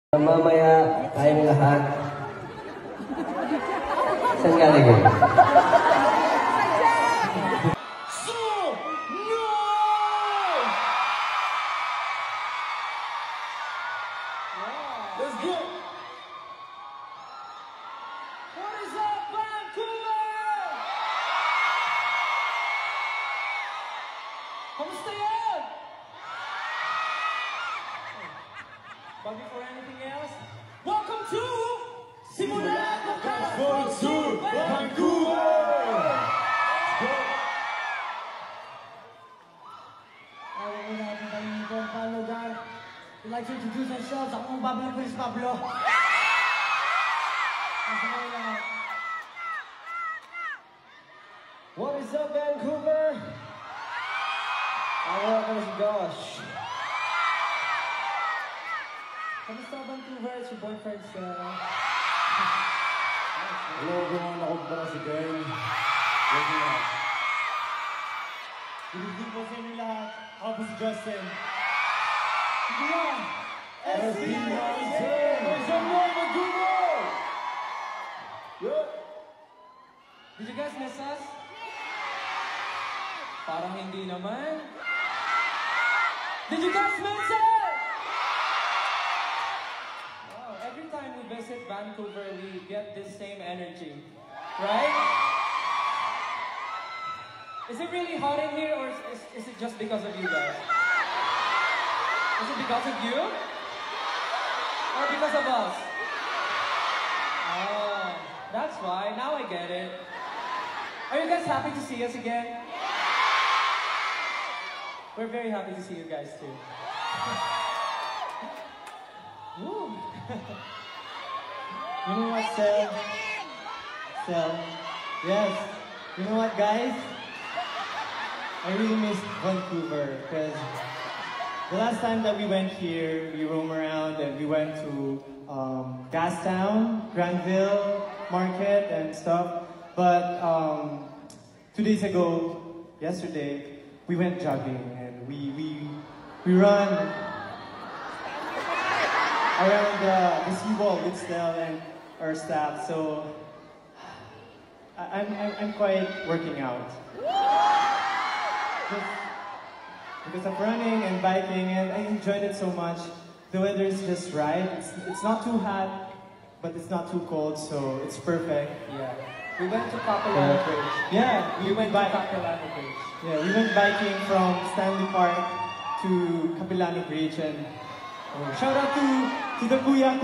Mamaya tayong lahat. Saan galing yun? Let's go! What is up, Vancouver? Kamusta yan? But before anything else, welcome to Simula Local to Vancouver! We'd like to introduce ourselves. Ako ang Pablo Chris Pablo. What is up, Vancouver? Ako si Josh. Kamusta, Vancouver? It's your boyfriend, Sarah. Hello, everyone. Ako pala si Ben. Good evening po sa inyo lahat. Ako po si Justin. Did you guys miss us? Parang hindi naman. Did you guys miss us? Wow, every time we visit Vancouver, we get this same energy, right? Is it really hot in here, or is it just because of you guys? Is it because of you? Or because of us? Oh, that's why. Now I get it. Are you guys happy to see us again? We're very happy to see you guys too. Woo. You know what, Sel? Yes. You know what, guys? I really miss Vancouver because the last time that we went here, we roam around and we went to Gastown, Granville Market and stuff. But 2 days ago, yesterday, we went jogging and we run around the seawall with Stel and our staff. So I'm quite working out. Because of running and biking, and I enjoyed it so much. The weather is just right. It's not too hot, but it's not too cold, so it's perfect. Yeah. We went to Capilano Bridge. Yeah, we went to Capilano Bridge. Yeah, we went biking from Stanley Park to Capilano Bridge, and shout out to the Kuya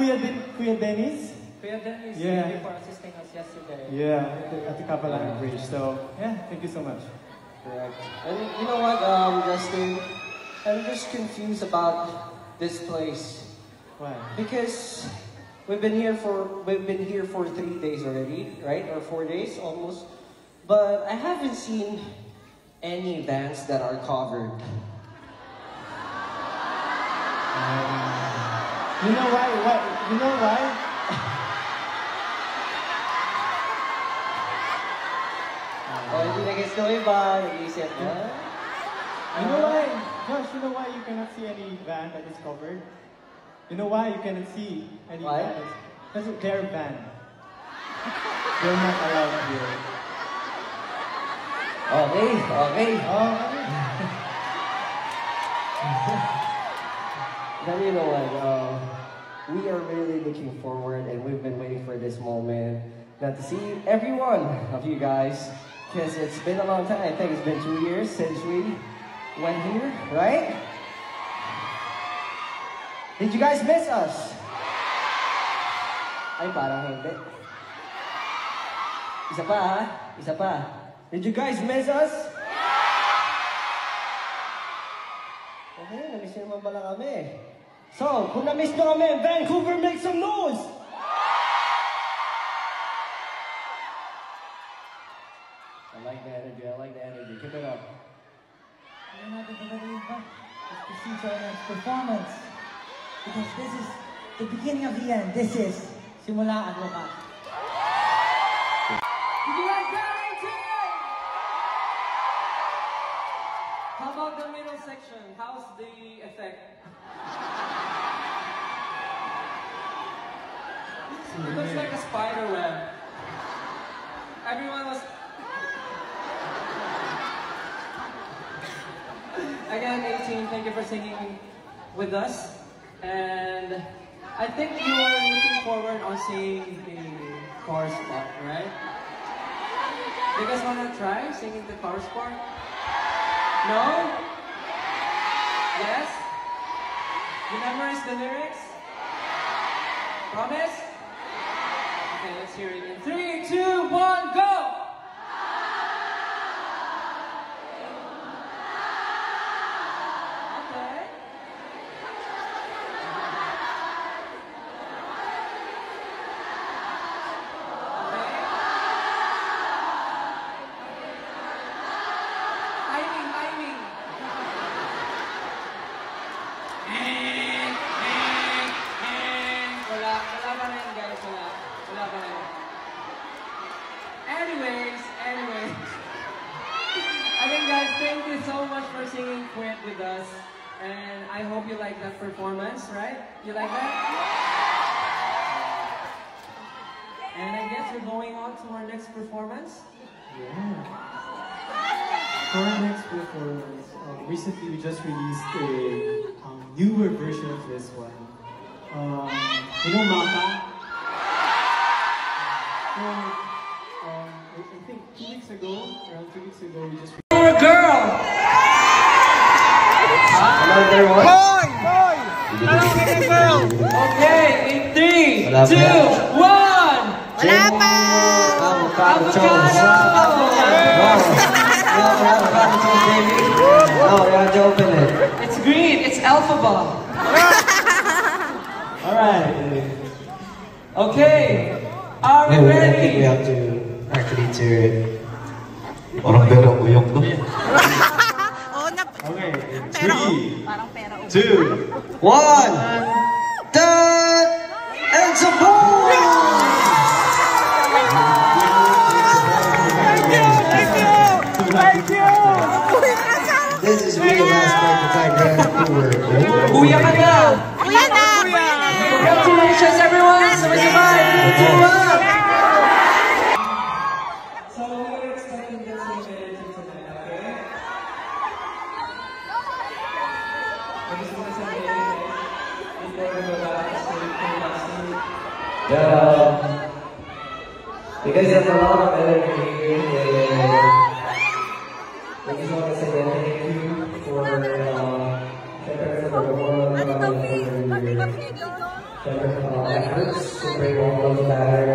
Dennis. Kuya Dennis, yeah, thank you for assisting us yesterday. Yeah, at the Capilano Bridge. So yeah, thank you so much. Correct. And you know what, Justin? I'm just confused about this place. Why? Because we've been here for 3 days already, right? Or 4 days almost. But I haven't seen any bands that are covered. You know why? You know why? Hindi na guess ko iba, nag-iisip na. You know why? Josh, you know why you cannot see any band that is covered? You know why you cannot see any Why? band? Because they're banned. They're not allowed here. Okay. Oh, Then you know what, we are really looking forward and we've been waiting for this moment to see every one of you guys. Because it's been a long time. I think it's been 2 years since we went here, right? Did you guys miss us? Ay, parang hindi. Isa pa, ha? Isa pa. Did you guys miss us? Okay, na-miss nyo naman pala kami. So, kung na-miss nyo kami, Vancouver, make some noise! I like the energy. Keep it up. We're not going to leave back. Let's proceed to our next performance. Because this is the beginning of the end. This is Simula at Wakas. Did you like that, How about the middle section? How's the effect? It looks like a spider web. Everyone was... Again, 18, thank you for singing with us. And I think you are looking forward on seeing the chorus part, right? You guys want to try singing the chorus part? No? Yes? You memorize the lyrics? Promise? Okay, let's hear it in 3, 2, 1, go! Okay. Timing. Wala pa rin guys, wala pa rin. Anyways. Again guys, thank you so much for singing Quit with us. And I hope you like that performance, right? You like that? And I guess we're going on to our next performance. Yeah. For our next performance, recently we just released a newer version of this one. You know Maka? I think 2 weeks ago, around 2 weeks ago, we just You're a girl! Hello there, boy. Okay, in 3, 2, 1! Wala pa! Avocado toast. Avocado toast, baby. No, you have to open it. It's green, it's Alphabet. Alright. Okay, are we I think we ready? have to actually tear it. Parang pera uyong to. Okay. Pero, 2, 1, done, and it's a ball! thank you! This is really last part to find Vancouver. Kuya ka na! Kuya na! Congratulations everyone! Sabay-sabay! 3, 2, 1! So we're expecting this energy tonight, okay? I just want to say before we go back to sleep, You guys have a lot of energy here. I just want to say thank you for the efforts to bring all those back.